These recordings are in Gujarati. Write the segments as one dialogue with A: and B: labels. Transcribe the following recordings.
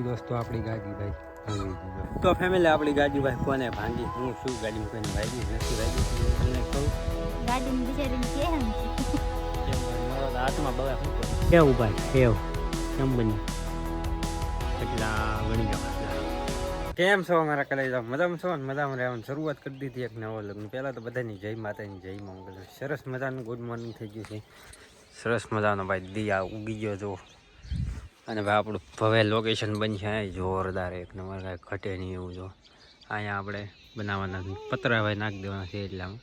A: दोस्तों अपनी गाड़ी भाई भांगी तो फैमिली अपनी गाड़ी भाई कोने भांगी हूँ शू गाड़ी में कोई भागी नहीं भागी તમને કહું
B: ગાડી ની બિચારીને કેમ
A: મારો હાથમાં બગા શું કરું કેવું ભાઈ કેવું કેમ બની એટલા ગણી ગયો કેમ છો અમારા કલેજા મજામાં છો ને મજામાં રહેવાની શરૂઆત કરી દીધી એક નવો લગ્ન પહેલાં તો બધાની જય માતાની જય મંગલ સરસ મજાનું ગુડ મોર્નિંગ થઈ ગયું છે સરસ મજાનો ભાઈ દિયા ઉગી ગયો જો અને ભાઈ આપણું ભવે લોકેશન બનશે જોરદાર એક નંબર કાંઈ ઘટે નહીં એવું જો અહીંયા આપણે બનાવવાના પતરા ભાઈ નાખી દેવાના છે એટલામાં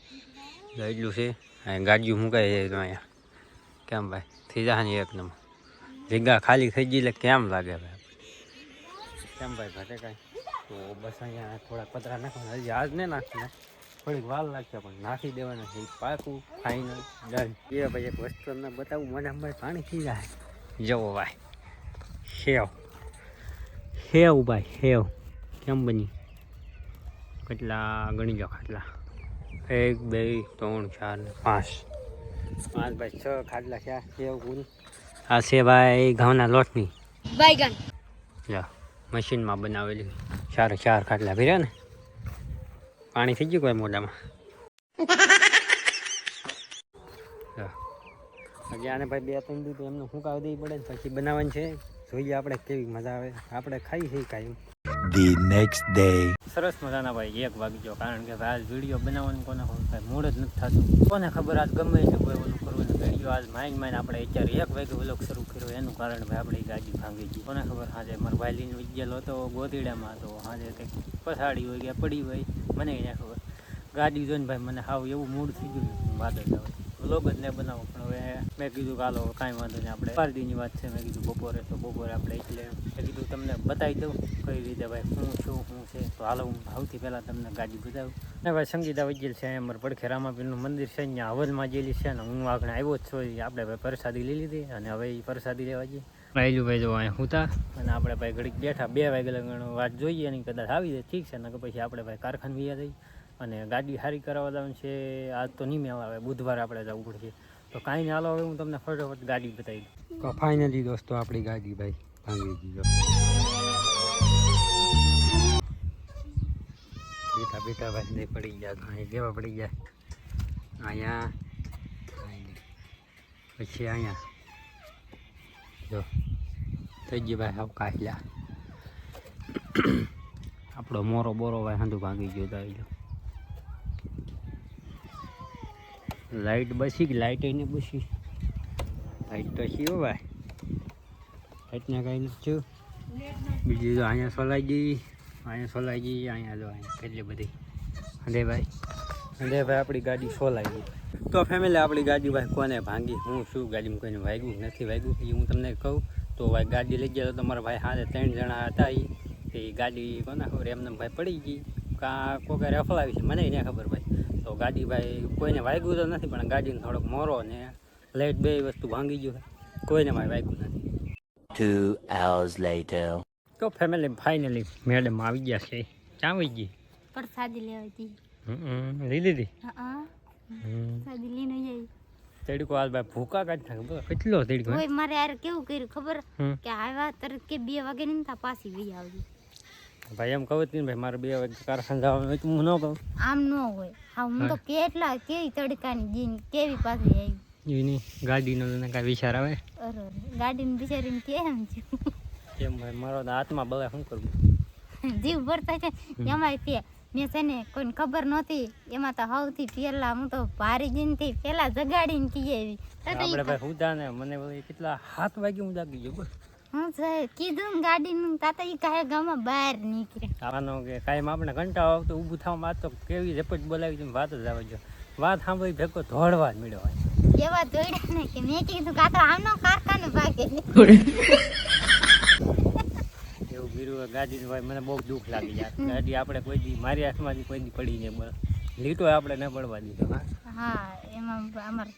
A: એટલું છે અહીંયા ગાડીઓ મુકાઈ જાય તો અહીંયા કેમ ભાઈ થઈ જાય ને એક નંબર જગ્યા ખાલી થઈ ગઈ એટલે કેમ લાગે ભાઈ કેમ ભાઈ ઘટે કાંઈ તો બસ અહીંયા થોડા પતરા નાખવાના હજી આજ નહીં નાખવાના થોડીક વાર લાગશે પણ નાખી દેવાના છે પાકું ફાઇનલ ડન એ ભાઈ એક વસ્તુ તમને બતાવું મને પાણી થઈ જાય જવો ભાઈ હેવ ભાઈ હેવ કેમ બની કેટલા ગણી જાઓ ખાટલા 1 2 3 4 5 ભાઈ 6 ખાટલા છે હેવ કુલ આ છે ભાઈ ઘઉંના લોટની
B: બાયગન
A: જા મશીનમાં બનાવેલી 4 ખાટલા ભર્યા ને પાણી થઈ ગયું કોઈ મોઢામાં હજી આને ભાઈ 2-3 દિવસ એમને સુકાવી દેવી પડે ને પછી બનાવવાનું છે જોઈએ આપણે કેવી મજા આવે આપણે ખાઈ છે કાંઈ
C: The next day
A: સરસ મજાના ભાઈ 1 વાગી ગયો કારણ કે આજ વિડીયો બનાવવાનું કોને ખબર મૂડ જ નથી થતું કોને ખબર આજ ગમે છે કોઈ ઓલું કરવું વિડીયો આજ માઇન્ડ આપણે અત્યારે 1 વાગે વ્લોગ શરૂ કર્યો એનું કારણ ભાઈ આપણે ગાડી ભાંગી ગઈ કોને ખબર આજે મારો ભાઈ લઈને વિજ્ઞેલો હતો ગોતીડામાં તો આજે કંઈક પછાડી હોય કે પડી હોય મને એને ખબર ગાડી જોઈને ભાઈ મને હાવ એવું મૂડ થઈ ગયું વાત જ આવે વ્લોગ જ ને બનાવો પણ હવે મેં કીધું કે હાલો કાંઈ વાંધો નહીં આપણે પાર્ટીની વાત છે મેં કીધું બપોરે તો બપોરે આપણે એટલે મેં કીધું તમને બતાવી દઉં કઈ રીતે ભાઈ શું છે તો હાલો હું સૌથી પહેલાં તમને ગાડી બતાવું ને ભાઈ સંગીતા વૈજલ છે અમારે પડખે રામાપીરનું મંદિર છે અહીંયા હવનમાં જેલી છે ને હું આગળ આવ્યો જ છું આપણે ભાઈ પ્રસાદી લઈ લીધી અને હવે એ પ્રસાદી લેવા જઈએ રાયલું ભાઈ જો અહીંયા હુતા અને આપણે ભાઈ ઘડીક બેઠા 2 વાગે લગણ વાત જોઈએ અને કદાચ આવી જાય ઠીક છે ને પછી આપણે ભાઈ કારખાને વ્યા જઈએ અને ગાડી સારી કરાવવા જવાનું છે આજ તો નહીં મેળ આવે બુધવારે આપણે જવું પડશે તો કાંઈ નહીં હાલો હવે હું તમને ફટાફટ ગાડી બતાવી દઉં તો ફાઇનલી દોસ્તો આપણી ગાડી ભાઈ ભાંગી ગઈ બેઠા ભાઈ નહીં પડી ગયા અહીં કેવા પડી ગયા અહીંયા પછી અહીંયા જો થઈ ગયું ભાઈ હાવ કાઢ્યા આપણો મોરો બોરો ભાઈ હાંધું ભાંગી ગયો તો લાઈટ બસી કે લાઈટ એને બસી લાઈટ તો છે ભાઈ લાઈટને કાંઈ નથી થયું બીજું તો અહીંયા સોલાઈ ગઈ અહીંયા જો અહીંયા કેટલી બધી હંડે ભાઈ આપણી ગાડી સોલાઈ ગઈ તો ફેમિલી આપણી ગાડી ભાઈ કોને ભાંગી હું શું ગાડીમાં કોઈને વાગ્યું નથી વાગ્યું એ હું તમને કહું તો ભાઈ ગાડી લઈ ગયા તો તમારા ભાઈ હાથે 3 જણા હતા એ ગાડી કોને ખબર એમને ભાઈ પડી ગઈ કાં કોઈ રફલાવી છે મને નહીં ખબર ભાઈ તો ગાડી ભાઈ કોઈને વાગ્યું તો નથી પણ ગાડીને થોડોક મોરો ને લાઈટ બે વસ્તુ ભાંગી ગયું કોઈને ભાઈ વાગ્યું નથી
C: 2 hours later
A: તો ફેમિલી ફાઇનલી મેડમ આવી ગયા છે ક્યાં આવી ગઈ
B: પ્રસાદી લેવા જઈ
A: લઈ લીધી
B: પ્રસાદી લઈને જઈ
A: તડકો આજ ભાઈ ભૂકા કાઢ નાખે કેટલો તડકો
B: ઓય મારે યાર કેવું કર્યું ખબર કે આવ્યા તરત કે 2 વાગે નહીં તા પાછી વઈ આવી
A: ભાઈ એમ કહું ને ભાઈ મારે 2 વાગે કારખાને જવાનું હોય તો હું ન કહું આમ
B: ન હોય હા હું તો કેવી તડકાની જીન કેવી પાછી આવી
A: એની ગાડીનો તને કાંઈ વિચાર આવે
B: અરે ગાડીને બિચારીને કેમ છે
A: કેમ ભાઈ મારો તો હાથમાં બળે શું કરવું
B: જીવ ભરતા છે એમાં તે મેં છે ને કોઈને ખબર નહોતી એમાં તો સૌથી પહેલા હું તો ભારી જીનથી પહેલા જગાડીને કી આવી
A: આપણે ભાઈ હુદા ને મને કેટલા 7 વાગે હું જાગી ગયો બસ
B: હું કીધું ગાડીનું તાતા ઈ કાંઈ ગામમાં બહાર નીકળે
A: આનો કે કાંઈ આપણે ઘંટાઓ આવતો ઊભું થવા વાત તો કેવી રેપટ બોલાવી તમે વાત જ આવે જો વાત સાંભળી ભેગો ધોળવા જ મળ્યો હોય
B: એવા દોડ્યા ને કે મેં કીધું કાં તો આમનો કારખાને ભાગે
A: એવું ગીરું ગાડી ભાઈ મને બહુ દુઃખ લાગી જાય ગાડી આપણે કોઈ દી મારી હાથમાંથી કોઈ દી પડી નહીં બોલ લીટો આપણે ન પડવા દીધો
B: હા એમાં અમાર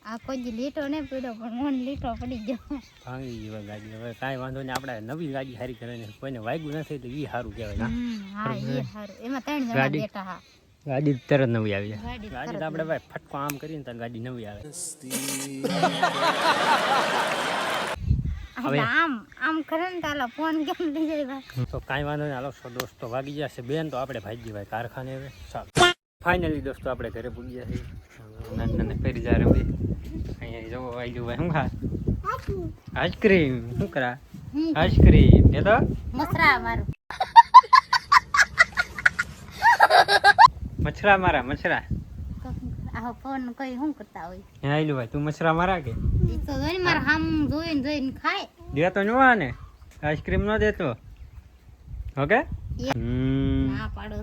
B: આ કોઈ દી લીટો નહીં પડ્યો પણ મને લીટો પડી ગયો
A: ભાંગી ગયો ગાડી હવે કાંઈ વાંધો નહીં આપણે નવી ગાડી સારી કરીને કોઈને વાગ્યું નથી તો એ સારું કહેવાય
B: હા એ સારું એમાં 3 જણા બેઠા હા
A: ગાડી તરત નવી આવી જાય ગાડી તો આપણે ભાઈ ફટકો આમ કરીને તો ગાડી નવી આવે હવે
B: આમ કરે ને તાલા ફોન કેમ લઈ જાય ભાઈ?
A: તો કાંઈ વાંધો નહીં. હાલો દોસ્તો વાગી જશે બેન, તો આપણે ભાગી ભાઈ કારખાને હવે. ચાલો ફાઇનલી દોસ્તો આપણે ઘરે પૂગી ગયા છીએ. નાના ફેરી જા રમી. અહીંયા જોવો આવી ભાઈ શું ખા? આઈસ્ક્રીમ. શું કરા? આઈસ્ક્રીમ દે તો.
B: મસરા મારું.
A: મછરા મારા મછરા.
B: આ ફોન કઈ શું કરતા હોય?
A: હે આઈલું ભાઈ તું મછરા મારા કે?
B: ઈ તો જોઈને મારા હામ જોઈને ખાય.
A: દેતો ન ને આઈસ્ક્રીમ ન દેતો. ઓકે
B: ના પાડો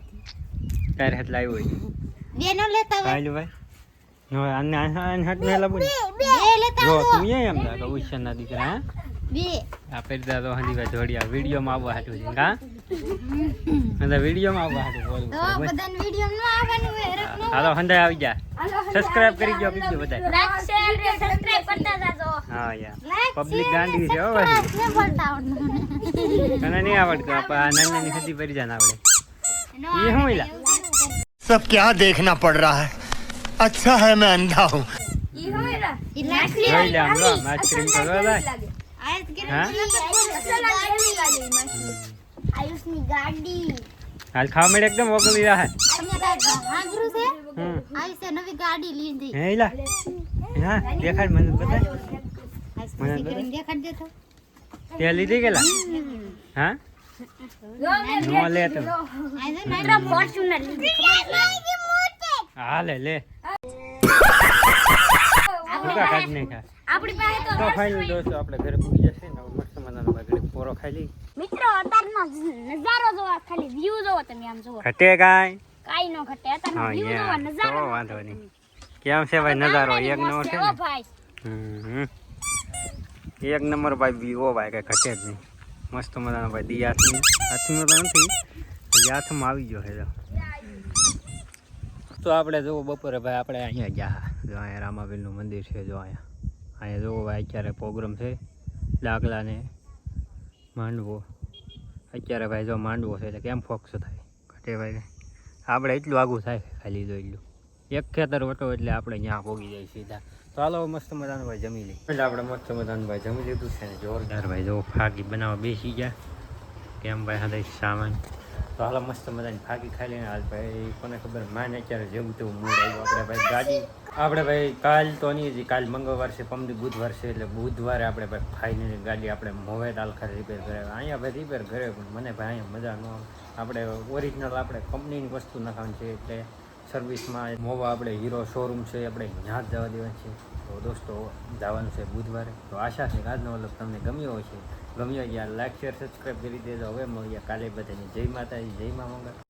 A: તારે હાથ લાવ્યો હોય
B: બે નો લેતા હોય.
A: આઈલું ભાઈ નો આને હાથ ને લાવું
B: બે લેતા
A: જો
B: હોય.
A: તું એમ લાગે ઉછન ના દીકરા. હા
B: બે
A: આ પેરદા તો હંધી ભાઈ જોડિયા વિડીયોમાં આવવા હાટું છે કા હંધા વિડીયોમાં આવવા હાટું બોલ.
B: તો બધાને વિડિયો નો આવવાનું હોય રક નો.
A: હાલો હંધા આવી જા. સબસ્ક્રાઇબ કરી દો બીજું બધા.
B: લાઈક શેર અને સબસ્ક્રાઇબ કરતા જાજો.
A: હા યાર
B: લાઈક
A: પબ્લિક ગાંડી છે હો ભાઈ.
B: ને બોલતા આવડતું.
A: તને નહીં આવડતું આ નાની હદી પરી જાન આવડે. ये हूँ इला
D: सब क्या देखना पड़ रहा है अच्छा है मैं अंधा हूँ
B: ઈ લાઈક
A: જોઈ લે આમ લો આઈસ્ક્રીમ તો લો ભાઈ. હા
B: આયુષની ગાડી.
A: હાલ ખાવા મળે એકદમ ઓગળી રહે.
B: તમને કાંઈ સાંભળ્યું છે?
A: હમ
B: આયુષે નવી ગાડી લીધી.
A: હે ઇલા હા દેખાડ મને બતાય.
B: આઈસ્ક્રીમ કરીને દેખાડ દેતો.
A: તે લીધી ગેલા હા નો લે તો
B: આઈ જો ફોર્ચ્યુનર લીધી.
A: હાલે લે ભૂકા કાઢ નહીં ખા.
B: આપણી પાસે
A: તો ફાઇનલ દોસ્તો આપણે ઘરે પૂગી જશે ને હવે મસ્ત મજાનો ભાઈ પોરો ખાઈ લઈ.
E: મિત્રો અત્યારનો નજારો જોવા, ખાલી વ્યૂ જોવો તમે આમ જોવો,
A: ઘટે કાંઈ
E: કાઈ ન ઘટે. અત્યારનો
A: હા
E: વ્યૂ જોવા,
A: યાર
E: નજારો
A: તો વાંધો નહીં. કેમ છે ભાઈ નજારો એક નંબર છે
E: ઓ
A: ને.
E: ભાઈ.
A: હમ. એક નંબર ભાઈ વ્યૂ ભાઈ કઈ ઘટે જ નહીં. મસ્ત મજાનો ભાઈ દી હાથમાં તો નથી હજી હાથમાં આવી ગયો છે. તો આપણે જો બપોરે ભાઈ આપણે અહીંયા ગયા જો અહીંયા રામાબેનનું મંદિર છે જો અહીંયા જો ભાઈ અત્યારે પ્રોગ્રામ છે ડાકલા ને માંડવો. અત્યારે ભાઈ જો માંડવો છે એટલે કેમ ફોક્સ થાય ઘટે ભાઈ. આપણે એટલું આગું થાય ખાલી જો એટલું એક ખેતર વટો એટલે આપણે ત્યાં પોગી જાય સીધા. તો હાલો મસ્ત મજાનું ભાઈ જમી લઈ. એટલે આપણે મસ્ત મજાનું ભાઈ જમી લીધું છે ને જોરદાર ભાઈ જો ફાકી બનાવવા બેસી ગયા કેમ ભાઈ હા સામાન. તો હાલો મસ્ત મજાની ફાકી ખાઈ લઈને હાલ ભાઈ કોને ખબર માને અત્યારે જેવું તેવું મૂડ આવ્યું. આપણે ભાઈ ગાડી આપણે ભાઈ કાલ તો નહીં હજી કાલ મંગળવાર છે પમદી બુધવાર છે એટલે બુધવારે આપણે ભાઈ ફાઇનલી ગાડી આપણે મોવે તાલખારે રિપેર કરાવ્યા. અહીંયા ભાઈ રિપેર કરે પણ મને ભાઈ અહીંયા મજા ન આવે. આપણે ઓરિજિનલ આપણે કંપનીની વસ્તુ નાખવાની છે એટલે સર્વિસમાં મોવા આપણે હીરો શોરૂમ છે આપણે ત્યાં જ જવા દેવાનું છે. તો દોસ્તો જવાનું છે બુધવારે. તો આશા છે કે આજનો વ્લોગ તમને ગમ્યો હશે. ગમ્યો યાર લાઈક શેર સબસ્ક્રાઈબ કરી દેજો. હવે મળીએ કાલે બધાની જય માતાજી જય મા મંગળ.